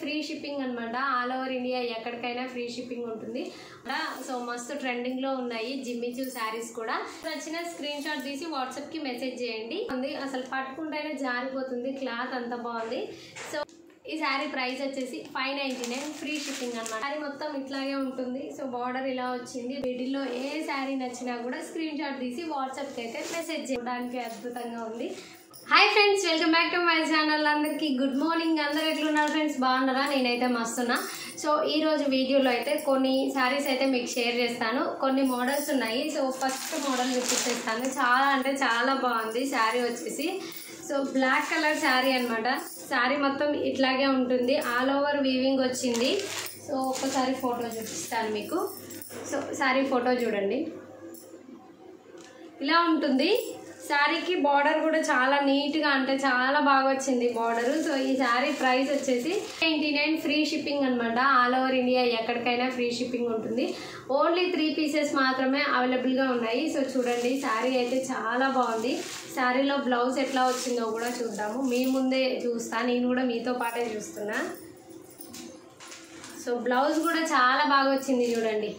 Free shipping అనమాట. All over India ఎక్కడికైనా free shipping ఉంటుంది. సో మస్తు ట్రెండింగ్ లో ఉన్నాయి జిమ్మి చూ శారీస్ కూడా. నచ్చిన స్క్రీన్ షాట్ తీసి వాట్సాప్ కి మెసేజ్ చేయండి. అసలు పట్టుకుంటేనే జారిపోతుంది, క్లాత్ అంత బాగుంది. సో ఈ శారీ ప్రైస్ వచ్చేసి 599 ఫ్రీ షిప్పింగ్ అనమాట. శారీ మొత్తం ఇట్లాగే ఉంటుంది. సో బార్డర్ ఇలా వచ్చింది. మిడిల్లో ఏ శారీ నచ్చినా కూడా స్క్రీన్ షాట్ తీసి వాట్సాప్ కి అయితే మెసేజ్ చేయడానికి అద్భుతంగా ఉంది. Hi friends, welcome back to my channel. అందరికీ గుడ్ మార్నింగ్. అందరు ఎట్లున్నారు ఫ్రెండ్స్? బాగున్నారా? నేనైతే మస్తున్నా. సో ఈ రోజు వీడియోలో అయితే కొన్ని శారీస్ అయితే మీకు షేర్ చేస్తాను. కొన్ని మోడల్స్ ఉన్నాయి. సో ఫస్ట్ మోడల్ చూపించేస్తాను. చాలా అంటే చాలా బాగుంది శారీ వచ్చేసి. సో బ్లాక్ కలర్ శారీ అనమాట. శారీ మొత్తం ఇట్లాగే ఉంటుంది. ఆల్ ఓవర్ వీవింగ్ వచ్చింది. సో ఒక్కసారి ఫోటో చూపిస్తాను మీకు. సో శారీ ఫోటో చూడండి, ఇలా ఉంటుంది. శారీకి బార్డర్ కూడా చాలా నీట్గా అంటే చాలా బాగా వచ్చింది బార్డర్. సో ఈ శారీ ప్రైస్ వచ్చేసి 99 ఫ్రీ షిప్పింగ్ అనమాట. ఆల్ ఓవర్ ఇండియా ఎక్కడికైనా ఫ్రీ షిప్పింగ్ ఉంటుంది. ఓన్లీ 3 పీసెస్ మాత్రమే అవైలబుల్గా ఉన్నాయి. సో చూడండి, శారీ అయితే చాలా బాగుంది. శారీలో బ్లౌజ్ ఎట్లా వచ్చిందో కూడా చూద్దాము. మీ ముందే చూస్తా, నేను కూడా మీతో పాటే చూస్తున్నా. సో బ్లౌజ్ కూడా చాలా బాగా వచ్చింది చూడండి.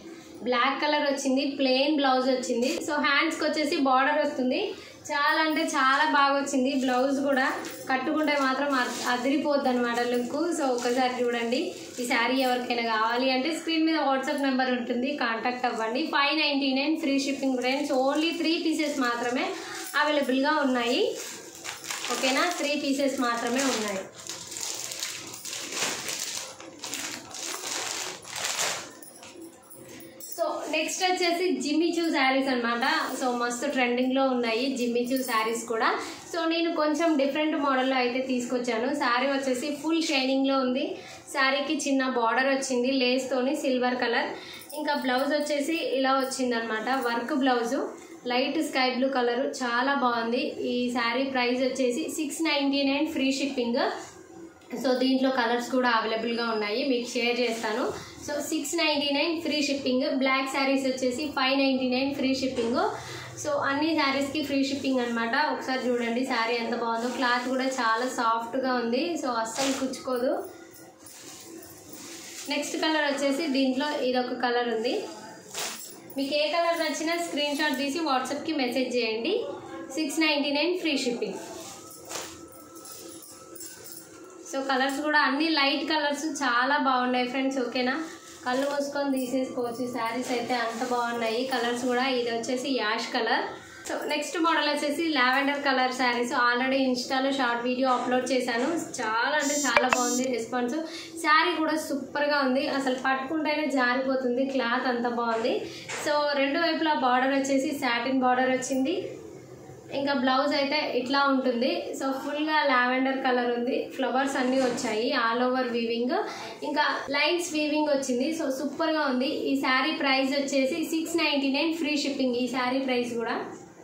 బ్లాక్ కలర్ వచ్చింది, ప్లెయిన్ బ్లౌజ్ వచ్చింది. సో హ్యాండ్స్కి వచ్చేసి బార్డర్ వస్తుంది. చాలా అంటే చాలా బాగా వచ్చింది. బ్లౌజ్ కూడా కట్టుకుంటే మాత్రం అదిరిపోద్ది అనమాట లుక్. సో ఒకసారి చూడండి. ఈ శారీ ఎవరికైనా కావాలి అంటే స్క్రీన్ మీద వాట్సాప్ నెంబర్ ఉంటుంది, కాంటాక్ట్ అవ్వండి. 599 free shipping friends. Only 3 pieces మాత్రమే అవైలబుల్గా ఉన్నాయి. ఓకేనా? 3 పీసెస్ మాత్రమే ఉన్నాయి. నెక్స్ట్ వచ్చేసి జిమ్మి చూ శారీస్ అనమాట. సో మస్తు ట్రెండింగ్లో ఉన్నాయి జిమ్మి చూ శారీస్ కూడా. సో నేను కొంచెం డిఫరెంట్ మోడల్లో అయితే తీసుకొచ్చాను. శారీ వచ్చేసి ఫుల్ షైనింగ్లో ఉంది. శారీకి చిన్న బార్డర్ వచ్చింది లేస్తోని, సిల్వర్ కలర్. ఇంకా బ్లౌజ్ వచ్చేసి ఇలా వచ్చిందనమాట, work blouse, light sky blue colour. చాలా బాగుంది. ఈ శారీ ప్రైస్ వచ్చేసి 699 ఫ్రీ షిప్పింగ్. సో దీంట్లో కలర్స్ కూడా అవైలబుల్గా ఉన్నాయి, మీకు షేర్ చేస్తాను. So 699 free shipping. Black saris వచ్చేసి 599 ఫ్రీ షిప్పింగ్. సో అన్ని శారీస్కి ఫ్రీ షిప్పింగ్ అనమాట. ఒకసారి చూడండి శారీ ఎంత బాగుందో. క్లాత్ కూడా చాలా సాఫ్ట్గా ఉంది. సో అస్సలు కుచ్చుకోదు. నెక్స్ట్ కలర్ వచ్చేసి దీంట్లో ఇదొక కలర్ ఉంది. మీకు ఏ కలర్ నచ్చినా స్క్రీన్ షాట్ తీసి వాట్సాప్కి మెసేజ్ చేయండి. 699 ఫ్రీ షిప్పింగ్. సో కలర్స్ కూడా అన్ని లైట్ కలర్స్ చాలా బాగున్నాయి ఫ్రెండ్స్. ఓకేనా? కళ్ళు మూసుకొని తీసేసుకోవచ్చు. శారీస్ అయితే అంత బాగున్నాయి. కలర్స్ కూడా ఇది వచ్చేసి ash colour. So next model వచ్చేసి లావెండర్ కలర్ శారీస్. ఆల్రెడీ ఇన్స్టాలో షార్ట్ వీడియో అప్లోడ్ చేశాను. చాలా అంటే చాలా బాగుంది రెస్పాన్స్. శారీ కూడా సూపర్గా ఉంది. అసలు పట్టుకుంటేనే జారిపోతుంది, క్లాత్ అంత బాగుంది. సో రెండు వైపులా బార్డర్ వచ్చేసి సాటిన్ బార్డర్ వచ్చింది. ఇంకా బ్లౌజ్ అయితే ఇట్లా ఉంటుంది. సో ఫుల్గా లావెండర్ కలర్ ఉంది. ఫ్లవర్స్ అన్నీ వచ్చాయి, ఆల్ ఓవర్ వీవింగ్, ఇంకా లైన్స్ వీవింగ్ వచ్చింది. సో సూపర్గా ఉంది. ఈ శారీ ప్రైస్ వచ్చేసి 699 ఫ్రీ షిప్పింగ్. ఈ శారీ ప్రైస్ కూడా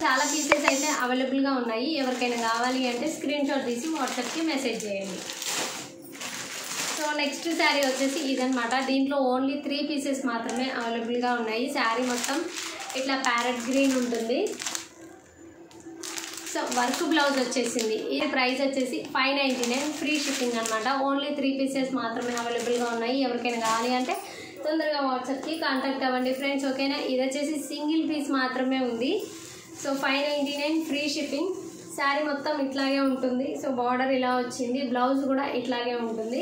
చాలా పీసెస్ అయితే అవైలబుల్గా ఉన్నాయి. ఎవరికైనా కావాలి అంటే స్క్రీన్ షాట్ తీసి వాట్సాప్కి మెసేజ్ చేయండి. సో నెక్స్ట్ శారీ వచ్చేసి ఇదనమాట. దీంట్లో ఓన్లీ 3 పీసెస్ మాత్రమే అవైలబుల్గా ఉన్నాయి. శారీ మొత్తం ఇట్లా ప్యారెట్ గ్రీన్ ఉంటుంది. సో వర్క్ బ్లౌజ్ వచ్చేసింది. ఈ ప్రైస్ వచ్చేసి 599 ఫ్రీ షిప్పింగ్ అనమాట. ఓన్లీ 3 పీసెస్ మాత్రమే అవైలబుల్గా ఉన్నాయి. ఎవరికైనా కావాలి అంటే తొందరగా వాట్సాప్కి కాంటాక్ట్ అవ్వండి ఫ్రెండ్స్. ఓకేనా? ఇది వచ్చేసి సింగిల్ పీస్ మాత్రమే ఉంది. So 599 free shipping. శారీ మొత్తం ఇట్లాగే ఉంటుంది. సో బార్డర్ ఇలా వచ్చింది, బ్లౌజ్ కూడా ఇట్లాగే ఉంటుంది.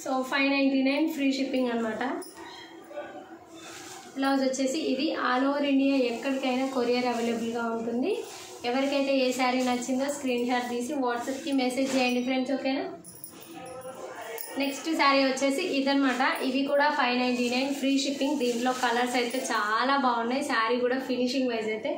సో 599 ఫ్రీ షిప్పింగ్ అనమాట. బ్లౌజ్ వచ్చేసి ఇది. ఆల్ ఓవర్ ఇండియా ఎక్కడికైనా కొరియర్ అవైలబుల్గా ఉంటుంది. ఎవరికైతే ఏ శారీ నచ్చిందో స్క్రీన్ షాట్ తీసి వాట్సాప్కి మెసేజ్ చేయండి ఫ్రెండ్స్. ఓకేనా? నెక్స్ట్ శారీ వచ్చేసి ఇదనమాట. ఇవి కూడా 599 ఫ్రీ షిప్పింగ్. దీంట్లో కలర్స్ అయితే చాలా బాగున్నాయి. శారీ కూడా ఫినిషింగ్ వైజ్ అయితే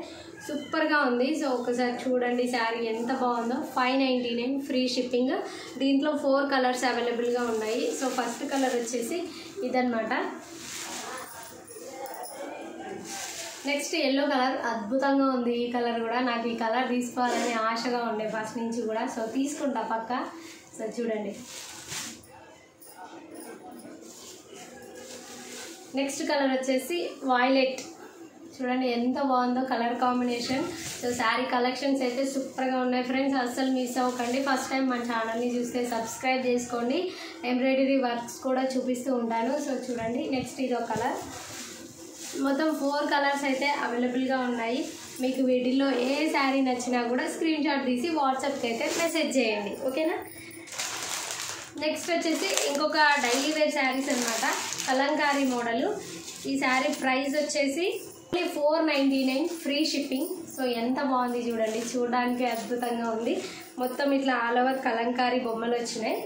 సూపర్గా ఉంది. సో ఒకసారి చూడండి శారీ ఎంత బాగుందో. 599 ఫ్రీ షిప్పింగ్. దీంట్లో 4 కలర్స్ అవైలబుల్గా ఉన్నాయి. సో ఫస్ట్ కలర్ వచ్చేసి ఇదనమాట. నెక్స్ట్ ఎల్లో కలర్ అద్భుతంగా ఉంది. ఈ కలర్ కూడా నాకు ఈ కలర్ తీసుకోవాలని ఆశగా ఉండే ఫస్ట్ నుంచి కూడా. సో తీసుకుంటా పక్క. సో చూడండి. నెక్స్ట్ కలర్ వచ్చేసి వైలెట్. చూడండి ఎంత బాగుందో colour combination. So sari collections అయితే సూపర్గా ఉన్నాయి ఫ్రెండ్స్, అస్సలు మిస్ అవ్వకండి. ఫస్ట్ టైం మన ఛానల్ని చూస్తే సబ్స్క్రైబ్ చేసుకోండి. ఎంబ్రాయిడరీ వర్క్స్ కూడా చూపిస్తూ ఉంటాను. సో చూడండి, నెక్స్ట్ ఇదో కలర్. మొత్తం 4 కలర్స్ అయితే అవైలబుల్గా ఉన్నాయి. మీకు వీటిల్లో ఏ శారీ నచ్చినా కూడా స్క్రీన్ షాట్ తీసి వాట్సాప్కి అయితే మెసేజ్ చేయండి, ఓకేనా. నెక్స్ట్ వచ్చేసి ఇంకొక డైలీ వేర్ శారీస్ అనమాట, కలంకారీ మోడలు. ఈ శారీ ప్రైస్ వచ్చేసి 499 ఫ్రీ షిప్పింగ్. సో ఎంత బాగుంది చూడండి, చూడడానికి అద్భుతంగా ఉంది. మొత్తం ఇట్లా ఆల్ ఓవర్ కలంకారీ బొమ్మలు వచ్చినాయి.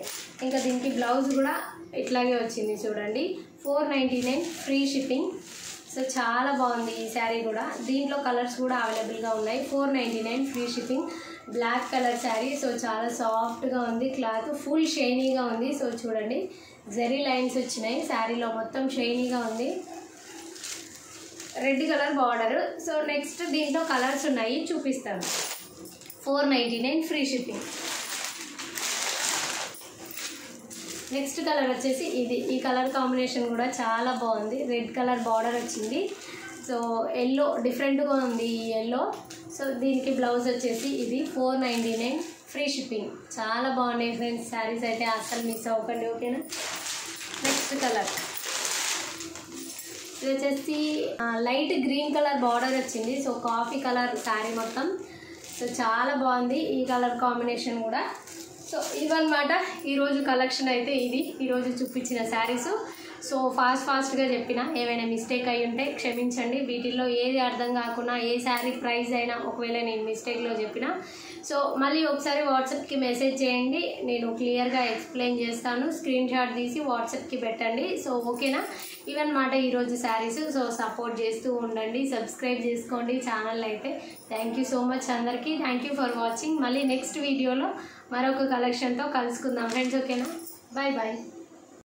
ఇంకా దీనికి బ్లౌజ్ కూడా ఇట్లాగే వచ్చింది చూడండి. 499 ఫ్రీ షిప్పింగ్. సో చాలా బాగుంది ఈ శారీ కూడా. దీంట్లో కలర్స్ కూడా అవైలబుల్గా ఉన్నాయి. 499 free shipping. Black colour sari. So చాలా సాఫ్ట్గా ఉంది, క్లాత్ ఫుల్ షైనీగా ఉంది. సో చూడండి, జరీ లైన్స్ వచ్చినాయి శారీలో, మొత్తం షైనీగా ఉంది. Red colour border. So next దీంట్లో కలర్స్ ఉన్నాయి, చూపిస్తాను. 499 ఫ్రీ షిప్పింగ్. నెక్స్ట్ కలర్ వచ్చేసి ఇది. ఈ కలర్ కాంబినేషన్ కూడా చాలా బాగుంది. రెడ్ కలర్ బార్డర్ వచ్చింది. సో ఎల్లో డిఫరెంట్గా ఉంది ఈ ఎల్లో. సో దీనికి బ్లౌజ్ వచ్చేసి ఇది 499 ఫ్రీ షిప్పింగ్. చాలా బాగున్నాయి ఫ్రెండ్స్ శారీస్ అయితే, అస్సలు మిస్ అవ్వకండి, ఓకేనా. నెక్స్ట్ కలర్ ఇది వచ్చేసి లైట్ గ్రీన్ కలర్ బార్డర్ వచ్చింది. సో కాఫీ కలర్ శారీ మొత్తం. సో చాలా బాగుంది ఈ కలర్ కాంబినేషన్ కూడా. సో ఇవన్నమాట ఈరోజు కలెక్షన్ అయితే. ఇది ఈరోజు చూపించిన శారీస్. సో ఫాస్ట్గా చెప్పిన ఏమైనా మిస్టేక్ అయి ఉంటే క్షమించండి. వీటిల్లో ఏది అర్థం కాకుండా ఏ శారీ ప్రైస్ అయినా ఒకవేళ నేను మిస్టేక్లో చెప్పిన, సో మళ్ళీ ఒకసారి వాట్సాప్కి మెసేజ్ చేయండి, నేను క్లియర్గా ఎక్స్ప్లెయిన్ చేస్తాను. స్క్రీన్ షాట్ తీసి వాట్సాప్కి పెట్టండి. సో ఓకేనా. ఇవన్నమాట ఈరోజు శారీస్. సో సపోర్ట్ చేస్తూ ఉండండి, సబ్స్క్రైబ్ చేసుకోండి ఛానల్ అయితే. థ్యాంక్ యూ సో మచ్ అందరికీ. Thank you for watching. మళ్ళీ నెక్స్ట్ వీడియోలో మరొక కలెక్షన్తో కలుసుకుందాం ఫ్రెండ్స్, ఓకేనా. Bye bye.